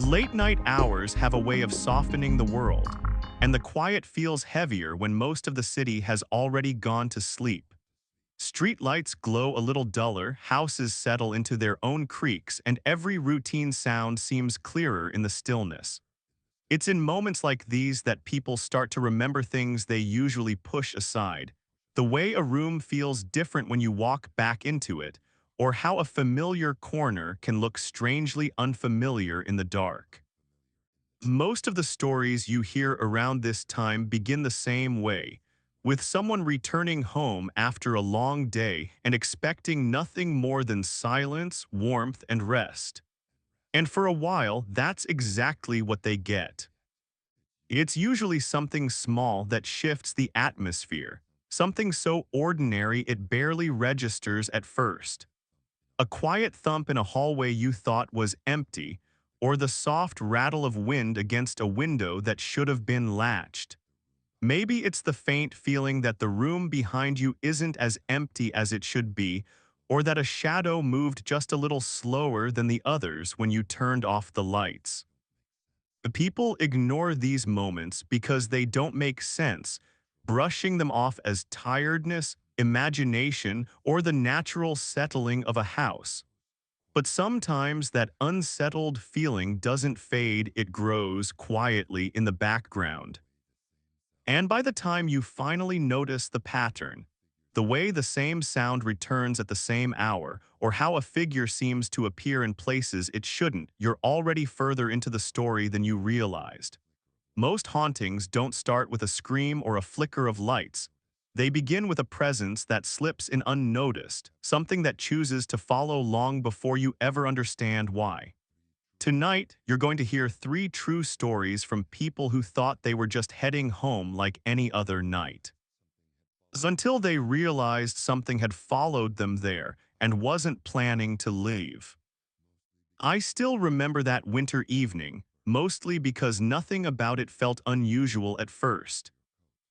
Late-night hours have a way of softening the world, and the quiet feels heavier when most of the city has already gone to sleep. Street lights glow a little duller, houses settle into their own creaks, and every routine sound seems clearer in the stillness. It's in moments like these that people start to remember things they usually push aside. The way a room feels different when you walk back into it, or how a familiar corner can look strangely unfamiliar in the dark. Most of the stories you hear around this time begin the same way, with someone returning home after a long day and expecting nothing more than silence, warmth, and rest. And for a while, that's exactly what they get. It's usually something small that shifts the atmosphere, something so ordinary it barely registers at first. A quiet thump in a hallway you thought was empty, or the soft rattle of wind against a window that should have been latched. Maybe it's the faint feeling that the room behind you isn't as empty as it should be, or that a shadow moved just a little slower than the others when you turned off the lights. The people ignore these moments because they don't make sense, brushing them off as tiredness, imagination, or the natural settling of a house. But sometimes that unsettled feeling doesn't fade, it grows quietly in the background. And by the time you finally notice the pattern, the way the same sound returns at the same hour, or how a figure seems to appear in places it shouldn't, you're already further into the story than you realized. Most hauntings don't start with a scream or a flicker of lights. They begin with a presence that slips in unnoticed, something that chooses to follow long before you ever understand why. Tonight, you're going to hear three true stories from people who thought they were just heading home like any other night, until they realized something had followed them there and wasn't planning to leave. I still remember that winter evening, mostly because nothing about it felt unusual at first.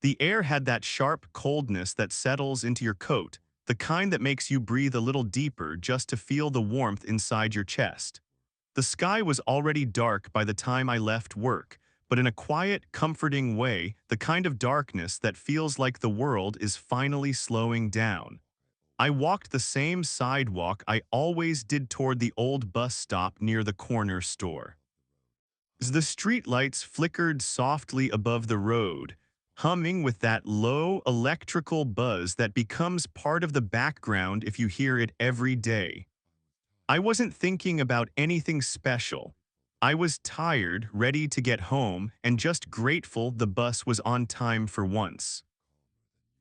The air had that sharp coldness that settles into your coat, the kind that makes you breathe a little deeper just to feel the warmth inside your chest. The sky was already dark by the time I left work, but in a quiet, comforting way, the kind of darkness that feels like the world is finally slowing down. I walked the same sidewalk I always did toward the old bus stop near the corner store. As the streetlights flickered softly above the road, humming with that low electrical buzz that becomes part of the background if you hear it every day. I wasn't thinking about anything special. I was tired, ready to get home, and just grateful the bus was on time for once.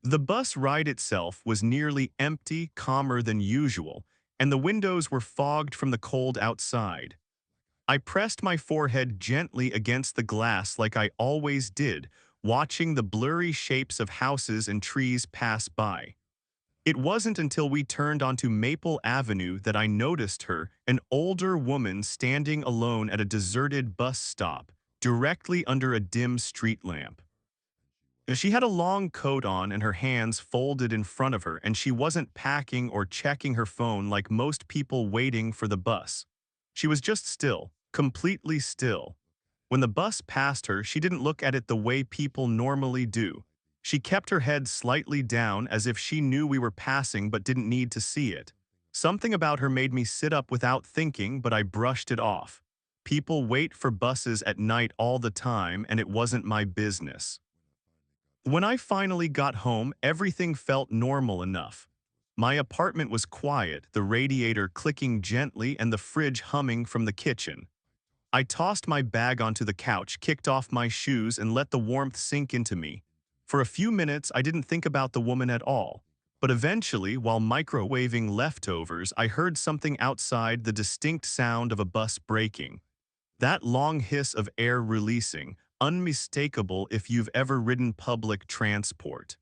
The bus ride itself was nearly empty, calmer than usual, and the windows were fogged from the cold outside. I pressed my forehead gently against the glass like I always did, watching the blurry shapes of houses and trees pass by. It wasn't until we turned onto Maple Avenue that I noticed her, an older woman standing alone at a deserted bus stop, directly under a dim street lamp. She had a long coat on and her hands folded in front of her, and she wasn't packing or checking her phone like most people waiting for the bus. She was just still, completely still. When the bus passed her, she didn't look at it the way people normally do. She kept her head slightly down as if she knew we were passing but didn't need to see it. Something about her made me sit up without thinking, but I brushed it off. People wait for buses at night all the time, and it wasn't my business. When I finally got home, everything felt normal enough. My apartment was quiet, the radiator clicking gently and the fridge humming from the kitchen. I tossed my bag onto the couch, kicked off my shoes, and let the warmth sink into me. For a few minutes, I didn't think about the woman at all. But eventually, while microwaving leftovers, I heard something outside, the distinct sound of a bus braking. That long hiss of air releasing, unmistakable if you've ever ridden public transport.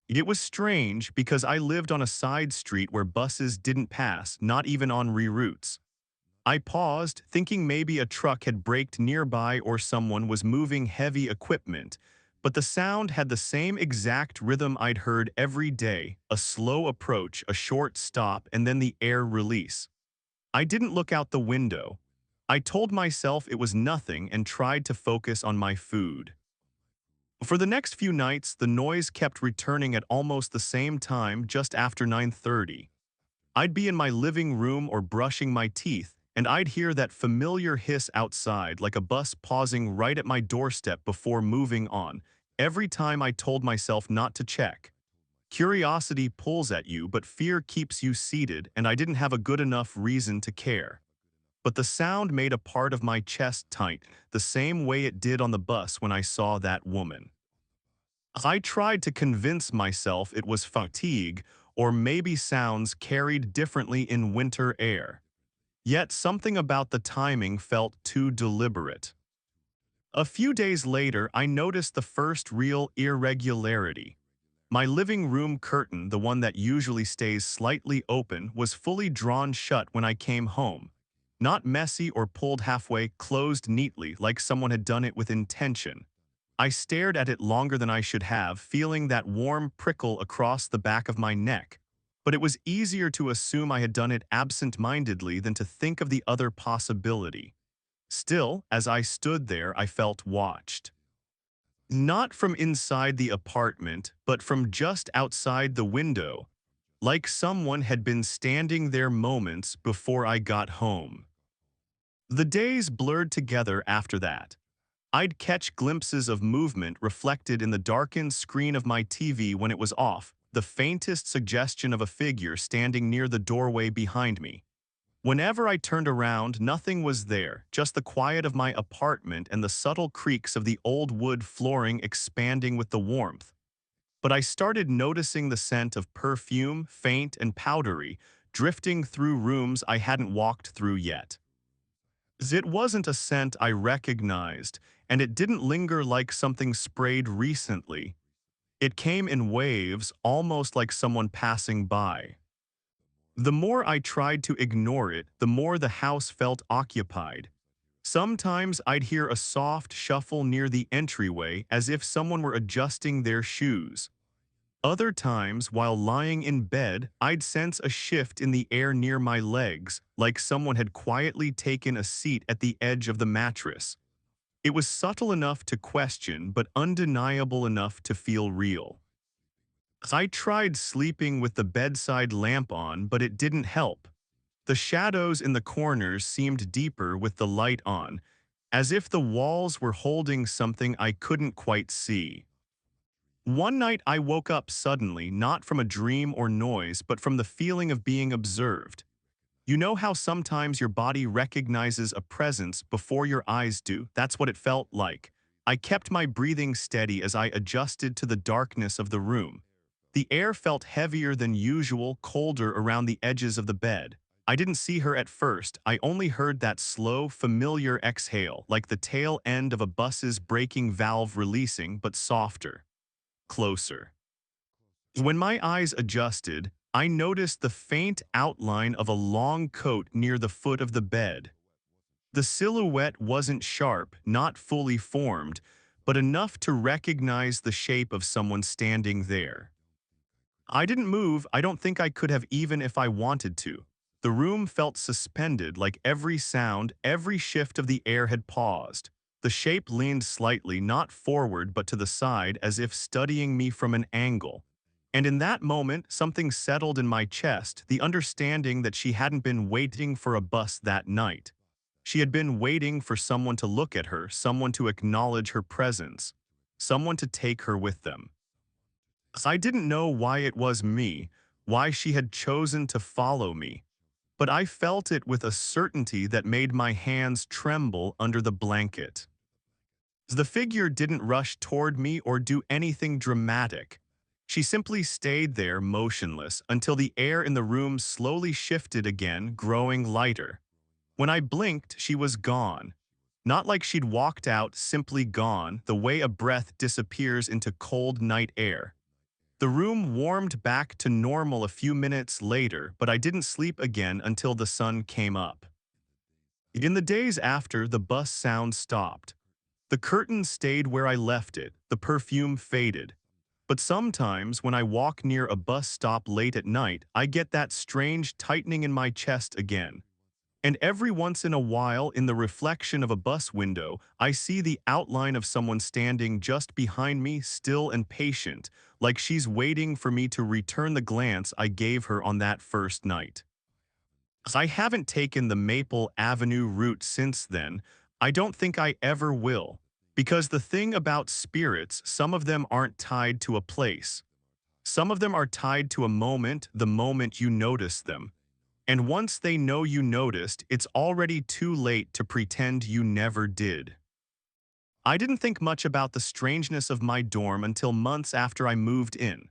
It was strange because I lived on a side street where buses didn't pass, not even on reroutes. I paused, thinking maybe a truck had braked nearby or someone was moving heavy equipment, but the sound had the same exact rhythm I'd heard every day, a slow approach, a short stop, and then the air release. I didn't look out the window. I told myself it was nothing and tried to focus on my food. For the next few nights, the noise kept returning at almost the same time just after 9:30. I'd be in my living room or brushing my teeth, and I'd hear that familiar hiss outside like a bus pausing right at my doorstep before moving on, every time I told myself not to check. Curiosity pulls at you, but fear keeps you seated, and I didn't have a good enough reason to care. But the sound made a part of my chest tight, the same way it did on the bus when I saw that woman. I tried to convince myself it was fatigue, or maybe sounds carried differently in winter air. Yet something about the timing felt too deliberate. A few days later, I noticed the first real irregularity. My living room curtain, the one that usually stays slightly open, was fully drawn shut when I came home. Not messy or pulled halfway, closed neatly like someone had done it with intention. I stared at it longer than I should have, feeling that warm prickle across the back of my neck. But it was easier to assume I had done it absent-mindedly than to think of the other possibility. Still, as I stood there, I felt watched. Not from inside the apartment, but from just outside the window, like someone had been standing there moments before I got home. The days blurred together after that. I'd catch glimpses of movement reflected in the darkened screen of my TV when it was off, the faintest suggestion of a figure standing near the doorway behind me. Whenever I turned around, nothing was there, just the quiet of my apartment and the subtle creaks of the old wood flooring expanding with the warmth. But I started noticing the scent of perfume, faint and powdery, drifting through rooms I hadn't walked through yet. It wasn't a scent I recognized, and it didn't linger like something sprayed recently. It came in waves, almost like someone passing by. The more I tried to ignore it, the more the house felt occupied. Sometimes I'd hear a soft shuffle near the entryway as if someone were adjusting their shoes. Other times, while lying in bed, I'd sense a shift in the air near my legs, like someone had quietly taken a seat at the edge of the mattress. It was subtle enough to question, but undeniable enough to feel real. I tried sleeping with the bedside lamp on, but it didn't help. The shadows in the corners seemed deeper with the light on, as if the walls were holding something I couldn't quite see. One night I woke up suddenly, not from a dream or noise, but from the feeling of being observed. You know how sometimes your body recognizes a presence before your eyes do? That's what it felt like. I kept my breathing steady as I adjusted to the darkness of the room. The air felt heavier than usual, colder around the edges of the bed. I didn't see her at first, I only heard that slow, familiar exhale, like the tail end of a bus's braking valve releasing, but softer. Closer. When my eyes adjusted, I noticed the faint outline of a long coat near the foot of the bed. The silhouette wasn't sharp, not fully formed, but enough to recognize the shape of someone standing there. I didn't move. I don't think I could have even if I wanted to. The room felt suspended, like every sound, every shift of the air had paused. The shape leaned slightly, not forward but to the side, as if studying me from an angle. And in that moment, something settled in my chest, the understanding that she hadn't been waiting for a bus that night. She had been waiting for someone to look at her, someone to acknowledge her presence, someone to take her with them. I didn't know why it was me, why she had chosen to follow me, but I felt it with a certainty that made my hands tremble under the blanket. The figure didn't rush toward me or do anything dramatic. She simply stayed there motionless until the air in the room slowly shifted again, growing lighter. When I blinked, she was gone. Not like she'd walked out, simply gone, the way a breath disappears into cold night air. The room warmed back to normal a few minutes later, but I didn't sleep again until the sun came up. In the days after, the bus sound stopped. The curtain stayed where I left it, the perfume faded. But sometimes, when I walk near a bus stop late at night, I get that strange tightening in my chest again. And every once in a while, in the reflection of a bus window, I see the outline of someone standing just behind me, still and patient, like she's waiting for me to return the glance I gave her on that first night. I haven't taken the Maple Avenue route since then. I don't think I ever will. Because the thing about spirits, some of them aren't tied to a place. Some of them are tied to a moment, the moment you notice them. And once they know you noticed, it's already too late to pretend you never did. I didn't think much about the strangeness of my dorm until months after I moved in.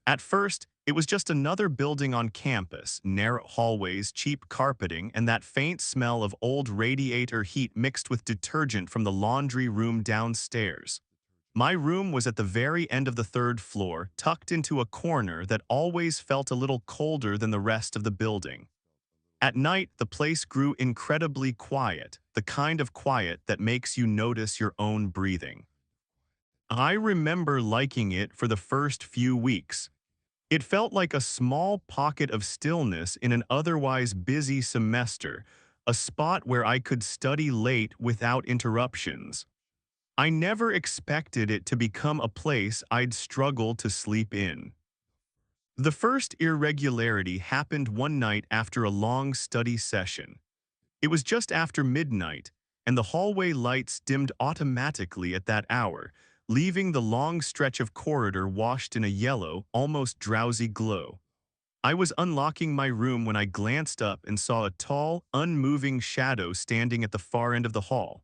At first, it was just another building on campus, narrow hallways, cheap carpeting, and that faint smell of old radiator heat mixed with detergent from the laundry room downstairs. My room was at the very end of the third floor, tucked into a corner that always felt a little colder than the rest of the building. At night, the place grew incredibly quiet, the kind of quiet that makes you notice your own breathing. I remember liking it for the first few weeks. It felt like a small pocket of stillness in an otherwise busy semester, a spot where I could study late without interruptions. I never expected it to become a place I'd struggle to sleep in. The first irregularity happened one night after a long study session. It was just after midnight, and the hallway lights dimmed automatically at that hour, leaving the long stretch of corridor washed in a yellow, almost drowsy glow. I was unlocking my room when I glanced up and saw a tall, unmoving shadow standing at the far end of the hall.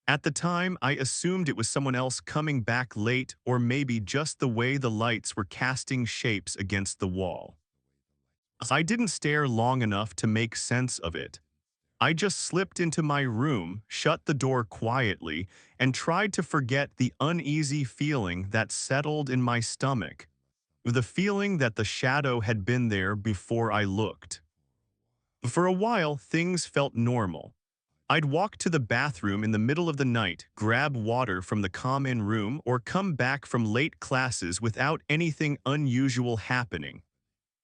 At the time, I assumed it was someone else coming back late or maybe just the way the lights were casting shapes against the wall. I didn't stare long enough to make sense of it. I just slipped into my room, shut the door quietly, and tried to forget the uneasy feeling that settled in my stomach, the feeling that the shadow had been there before I looked. For a while, things felt normal. I'd walk to the bathroom in the middle of the night, grab water from the common room, or come back from late classes without anything unusual happening.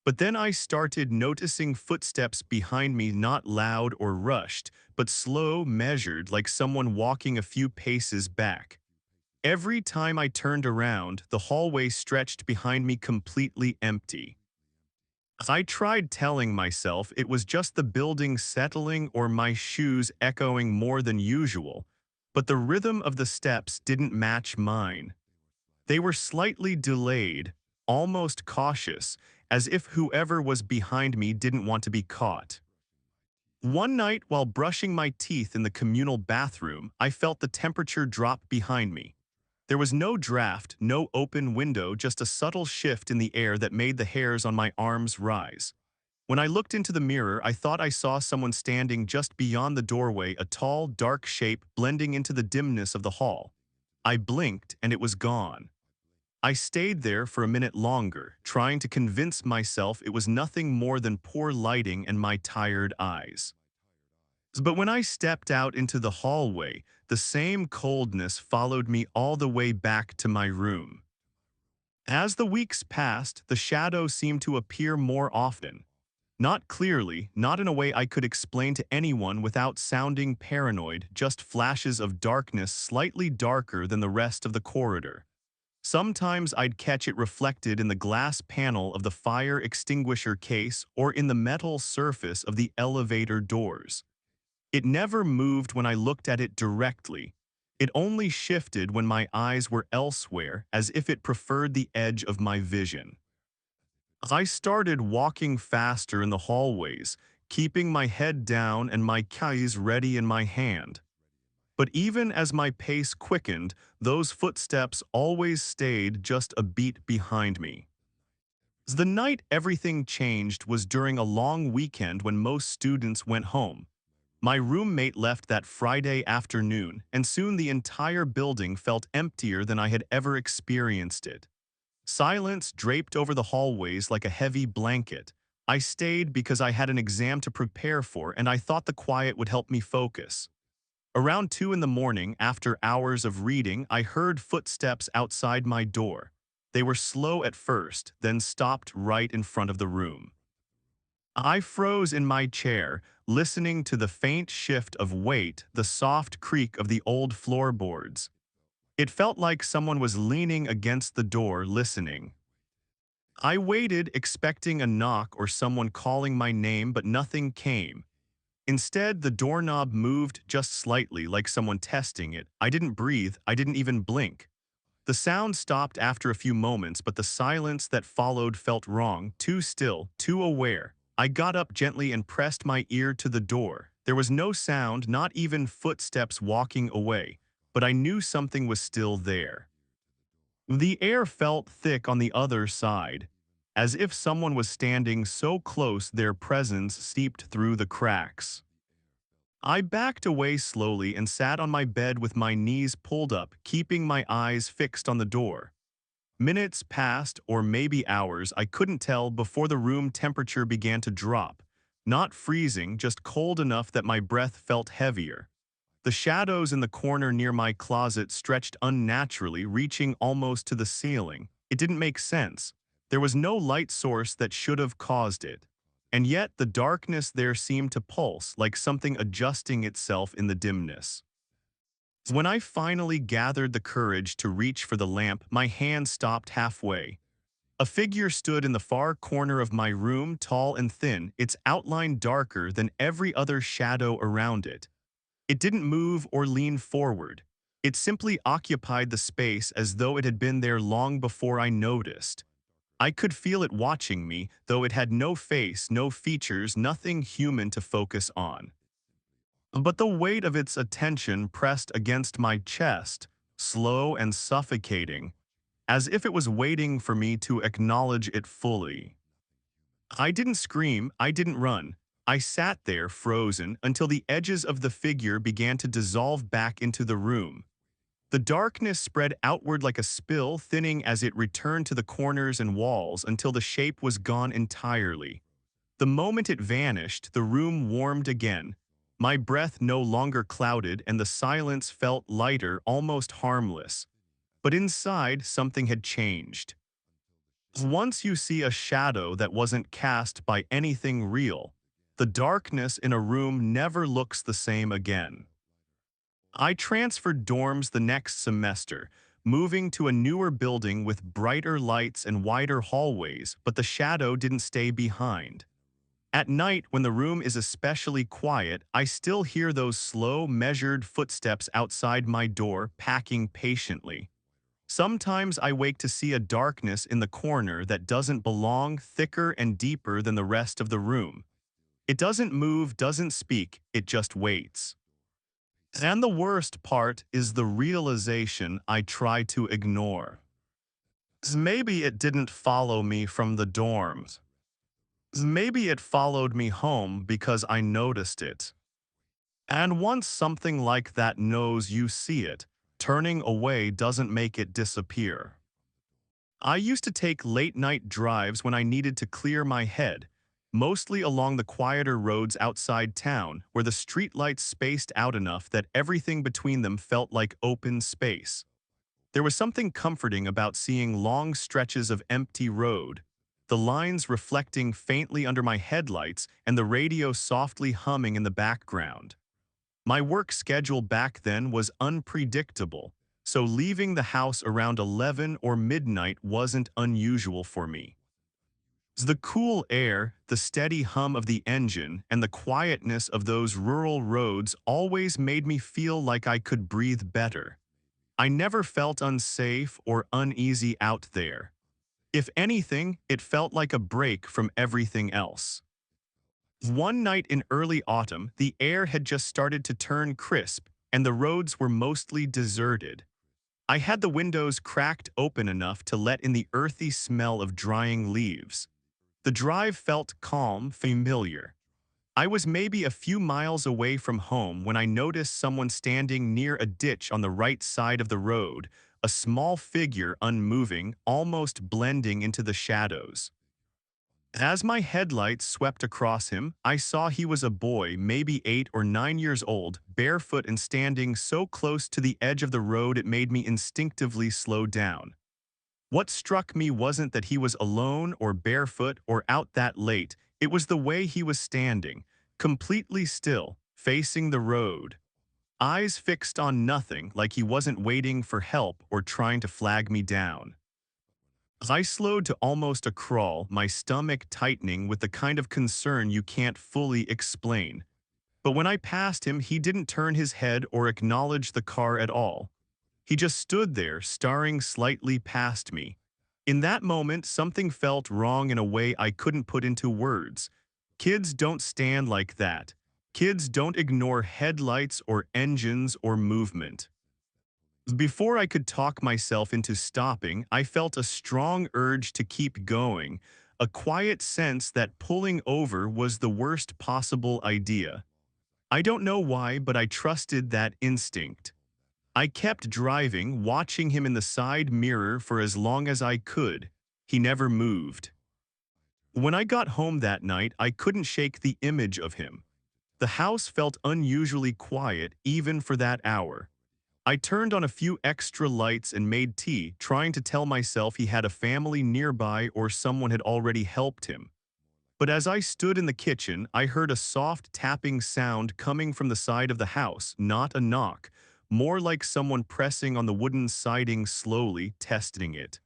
But then I started noticing footsteps behind me, not loud or rushed, but slow, measured, like someone walking a few paces back. Every time I turned around, the hallway stretched behind me completely empty. I tried telling myself it was just the building settling or my shoes echoing more than usual, but the rhythm of the steps didn't match mine. They were slightly delayed, almost cautious, as if whoever was behind me didn't want to be caught. One night, while brushing my teeth in the communal bathroom, I felt the temperature drop behind me. There was no draft, no open window, just a subtle shift in the air that made the hairs on my arms rise. When I looked into the mirror, I thought I saw someone standing just beyond the doorway, a tall, dark shape blending into the dimness of the hall. I blinked, and it was gone. I stayed there for a minute longer, trying to convince myself it was nothing more than poor lighting and my tired eyes. But when I stepped out into the hallway, the same coldness followed me all the way back to my room. As the weeks passed, the shadow seemed to appear more often. Not clearly, not in a way I could explain to anyone without sounding paranoid, just flashes of darkness slightly darker than the rest of the corridor. Sometimes I'd catch it reflected in the glass panel of the fire extinguisher case or in the metal surface of the elevator doors. It never moved when I looked at it directly. It only shifted when my eyes were elsewhere, as if it preferred the edge of my vision. I started walking faster in the hallways, keeping my head down and my keys ready in my hand. But even as my pace quickened, those footsteps always stayed just a beat behind me. The night everything changed was during a long weekend when most students went home. My roommate left that Friday afternoon, and soon the entire building felt emptier than I had ever experienced it. Silence draped over the hallways like a heavy blanket. I stayed because I had an exam to prepare for, and I thought the quiet would help me focus. Around 2 in the morning, after hours of reading, I heard footsteps outside my door. They were slow at first, then stopped right in front of the room. I froze in my chair, listening to the faint shift of weight, the soft creak of the old floorboards. It felt like someone was leaning against the door listening. I waited, expecting a knock or someone calling my name, but nothing came. Instead, the doorknob moved just slightly, like someone testing it. I didn't breathe, I didn't even blink. The sound stopped after a few moments, but the silence that followed felt wrong, too still, too aware. I got up gently and pressed my ear to the door. There was no sound, not even footsteps walking away, but I knew something was still there. The air felt thick on the other side, as if someone was standing so close their presence seeped through the cracks. I backed away slowly and sat on my bed with my knees pulled up, keeping my eyes fixed on the door. Minutes passed, or maybe hours, I couldn't tell, before the room temperature began to drop. Not freezing, just cold enough that my breath felt heavier. The shadows in the corner near my closet stretched unnaturally, reaching almost to the ceiling. It didn't make sense. There was no light source that should have caused it. And yet the darkness there seemed to pulse, like something adjusting itself in the dimness. When I finally gathered the courage to reach for the lamp, my hand stopped halfway. A figure stood in the far corner of my room, tall and thin, its outline darker than every other shadow around it. It didn't move or lean forward. It simply occupied the space as though it had been there long before I noticed. I could feel it watching me, though it had no face, no features, nothing human to focus on. But the weight of its attention pressed against my chest, slow and suffocating, as if it was waiting for me to acknowledge it fully. I didn't scream, I didn't run. I sat there frozen until the edges of the figure began to dissolve back into the room. The darkness spread outward like a spill, thinning as it returned to the corners and walls until the shape was gone entirely. The moment it vanished, the room warmed again. My breath no longer clouded and the silence felt lighter, almost harmless. But inside, something had changed. Once you see a shadow that wasn't cast by anything real, the darkness in a room never looks the same again. I transferred dorms the next semester, moving to a newer building with brighter lights and wider hallways, but the shadow didn't stay behind. At night, when the room is especially quiet, I still hear those slow, measured footsteps outside my door, packing patiently. Sometimes I wake to see a darkness in the corner that doesn't belong, thicker and deeper than the rest of the room. It doesn't move, doesn't speak, it just waits. And the worst part is the realization I try to ignore. Maybe it didn't follow me from the dorms. Maybe it followed me home because I noticed it. And once something like that knows you see it, turning away doesn't make it disappear. I used to take late-night drives when I needed to clear my head, mostly along the quieter roads outside town where the streetlights spaced out enough that everything between them felt like open space. There was something comforting about seeing long stretches of empty road, the lines reflecting faintly under my headlights and the radio softly humming in the background. My work schedule back then was unpredictable, so leaving the house around 11 or midnight wasn't unusual for me. The cool air, the steady hum of the engine, and the quietness of those rural roads always made me feel like I could breathe better. I never felt unsafe or uneasy out there. If anything, it felt like a break from everything else. One night in early autumn, the air had just started to turn crisp, and the roads were mostly deserted. I had the windows cracked open enough to let in the earthy smell of drying leaves. The drive felt calm, familiar. I was maybe a few miles away from home when I noticed someone standing near a ditch on the right side of the road, a small figure unmoving, almost blending into the shadows. As my headlights swept across him, I saw he was a boy, maybe 8 or 9 years old, barefoot and standing so close to the edge of the road it made me instinctively slow down. What struck me wasn't that he was alone or barefoot or out that late, it was the way he was standing, completely still, facing the road. Eyes fixed on nothing, like he wasn't waiting for help or trying to flag me down. As I slowed to almost a crawl, my stomach tightening with the kind of concern you can't fully explain. But when I passed him, he didn't turn his head or acknowledge the car at all. He just stood there, staring slightly past me. In that moment, something felt wrong in a way I couldn't put into words. Kids don't stand like that. Kids don't ignore headlights or engines or movement. Before I could talk myself into stopping, I felt a strong urge to keep going, a quiet sense that pulling over was the worst possible idea. I don't know why, but I trusted that instinct. I kept driving, watching him in the side mirror for as long as I could. He never moved. When I got home that night, I couldn't shake the image of him. The house felt unusually quiet, even for that hour. I turned on a few extra lights and made tea, trying to tell myself he had a family nearby or someone had already helped him. But as I stood in the kitchen, I heard a soft tapping sound coming from the side of the house, not a knock, more like someone pressing on the wooden siding slowly, testing it.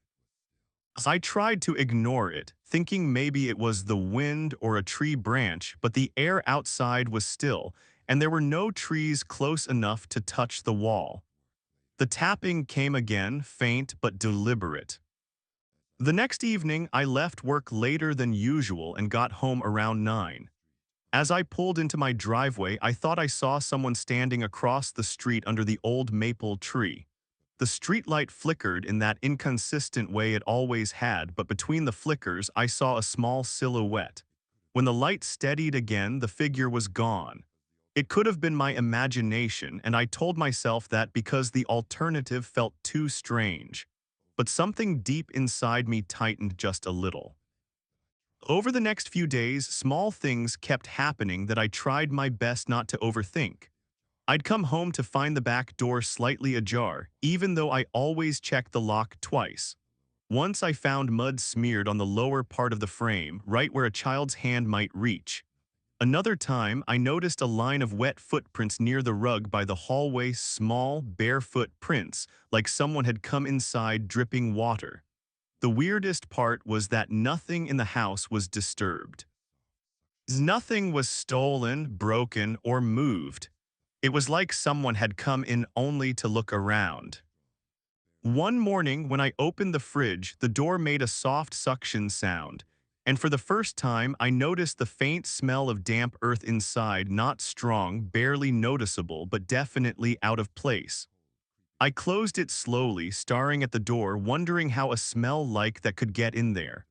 I tried to ignore it, thinking maybe it was the wind or a tree branch, but the air outside was still, and there were no trees close enough to touch the wall. The tapping came again, faint but deliberate. The next evening, I left work later than usual and got home around 9. As I pulled into my driveway, I thought I saw someone standing across the street under the old maple tree. The streetlight flickered in that inconsistent way it always had, but between the flickers, I saw a small silhouette. When the light steadied again, the figure was gone. It could have been my imagination, and I told myself that because the alternative felt too strange. But something deep inside me tightened just a little. Over the next few days, small things kept happening that I tried my best not to overthink. I'd come home to find the back door slightly ajar, even though I always checked the lock twice. Once I found mud smeared on the lower part of the frame, right where a child's hand might reach. Another time, I noticed a line of wet footprints near the rug by the hallway, small, barefoot prints, like someone had come inside dripping water. The weirdest part was that nothing in the house was disturbed. Nothing was stolen, broken, or moved. It was like someone had come in only to look around. One morning, when I opened the fridge, the door made a soft suction sound, and for the first time, I noticed the faint smell of damp earth inside, not strong, barely noticeable, but definitely out of place. I closed it slowly, staring at the door, wondering how a smell like that could get in there.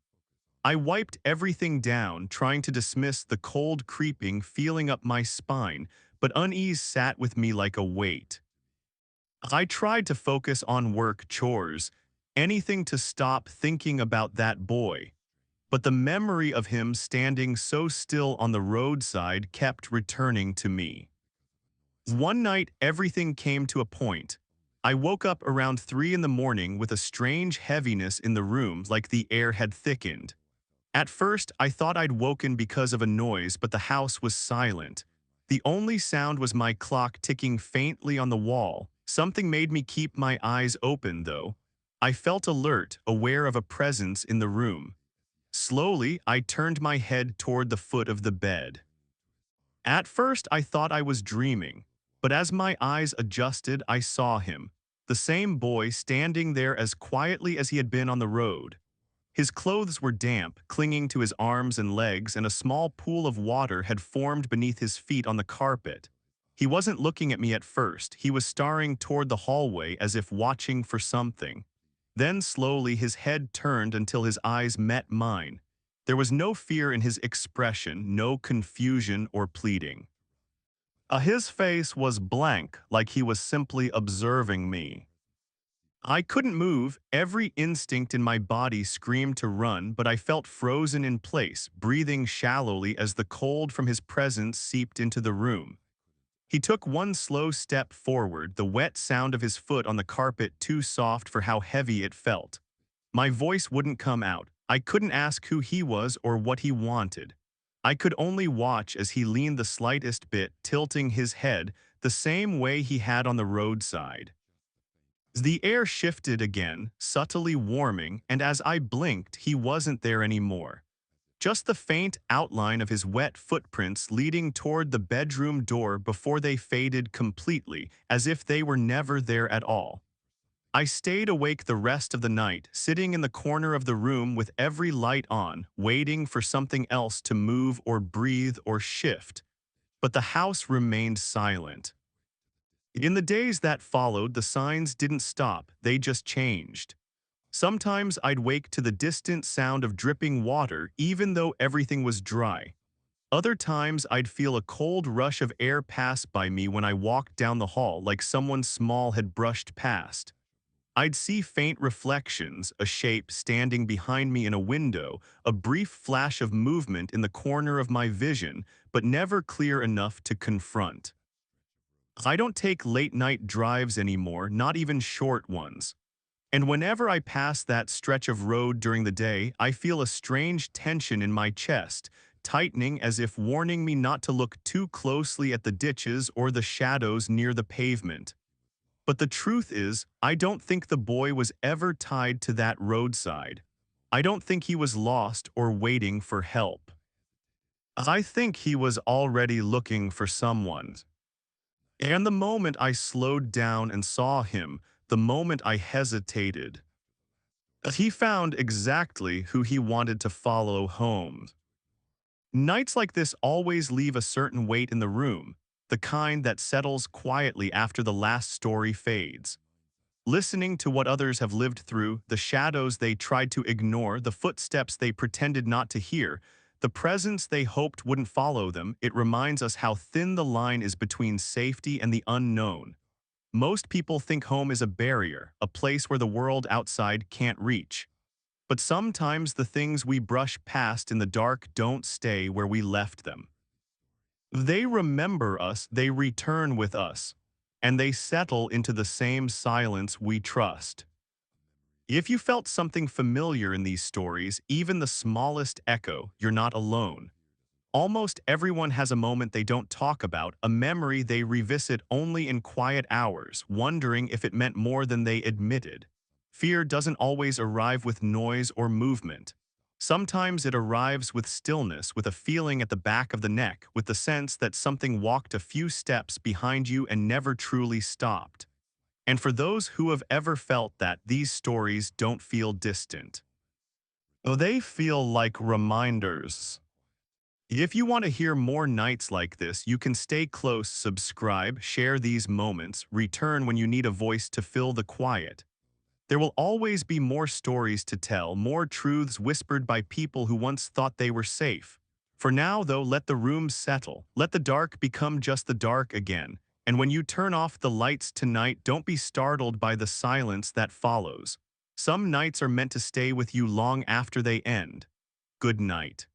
I wiped everything down, trying to dismiss the cold creeping feeling up my spine, but unease sat with me like a weight. I tried to focus on work, chores, anything to stop thinking about that boy. But the memory of him standing so still on the roadside kept returning to me. One night, everything came to a point. I woke up around 3 in the morning with a strange heaviness in the room, like the air had thickened. At first, I thought I'd woken because of a noise, but the house was silent. The only sound was my clock ticking faintly on the wall. Something made me keep my eyes open, though. I felt alert, aware of a presence in the room. Slowly, I turned my head toward the foot of the bed. At first, I thought I was dreaming, but as my eyes adjusted, I saw him, the same boy standing there as quietly as he had been on the road. His clothes were damp, clinging to his arms and legs, and a small pool of water had formed beneath his feet on the carpet. He wasn't looking at me at first. He was staring toward the hallway as if watching for something. Then slowly his head turned until his eyes met mine. There was no fear in his expression, no confusion or pleading. His face was blank, like he was simply observing me. I couldn't move. Every instinct in my body screamed to run, but I felt frozen in place, breathing shallowly as the cold from his presence seeped into the room. He took one slow step forward, the wet sound of his foot on the carpet too soft for how heavy it felt. My voice wouldn't come out. I couldn't ask who he was or what he wanted. I could only watch as he leaned the slightest bit, tilting his head the same way he had on the roadside. The air shifted again, subtly warming, and as I blinked, he wasn't there anymore. Just the faint outline of his wet footprints leading toward the bedroom door before they faded completely, as if they were never there at all. I stayed awake the rest of the night, sitting in the corner of the room with every light on, waiting for something else to move or breathe or shift. But the house remained silent. In the days that followed, the signs didn't stop, they just changed. Sometimes I'd wake to the distant sound of dripping water even though everything was dry. Other times I'd feel a cold rush of air pass by me when I walked down the hall like someone small had brushed past. I'd see faint reflections, a shape standing behind me in a window, a brief flash of movement in the corner of my vision, but never clear enough to confront. I don't take late-night drives anymore, not even short ones. And whenever I pass that stretch of road during the day, I feel a strange tension in my chest, tightening as if warning me not to look too closely at the ditches or the shadows near the pavement. But the truth is, I don't think the boy was ever tied to that roadside. I don't think he was lost or waiting for help. I think he was already looking for someone. And the moment I slowed down and saw him, the moment I hesitated, he found exactly who he wanted to follow home. Nights like this always leave a certain weight in the room, the kind that settles quietly after the last story fades. Listening to what others have lived through, the shadows they tried to ignore, the footsteps they pretended not to hear, the presence they hoped wouldn't follow them, it reminds us how thin the line is between safety and the unknown. Most people think home is a barrier, a place where the world outside can't reach. But sometimes the things we brush past in the dark don't stay where we left them. They remember us, they return with us, and they settle into the same silence we trust. If you felt something familiar in these stories, even the smallest echo, you're not alone. Almost everyone has a moment they don't talk about, a memory they revisit only in quiet hours, wondering if it meant more than they admitted. Fear doesn't always arrive with noise or movement. Sometimes it arrives with stillness, with a feeling at the back of the neck, with the sense that something walked a few steps behind you and never truly stopped. And for those who have ever felt that, these stories don't feel distant. They feel like reminders. If you want to hear more nights like this, you can stay close, subscribe, share these moments, return when you need a voice to fill the quiet. There will always be more stories to tell, more truths whispered by people who once thought they were safe. For now, though, let the room settle. Let the dark become just the dark again. And when you turn off the lights tonight, don't be startled by the silence that follows. Some nights are meant to stay with you long after they end. Good night.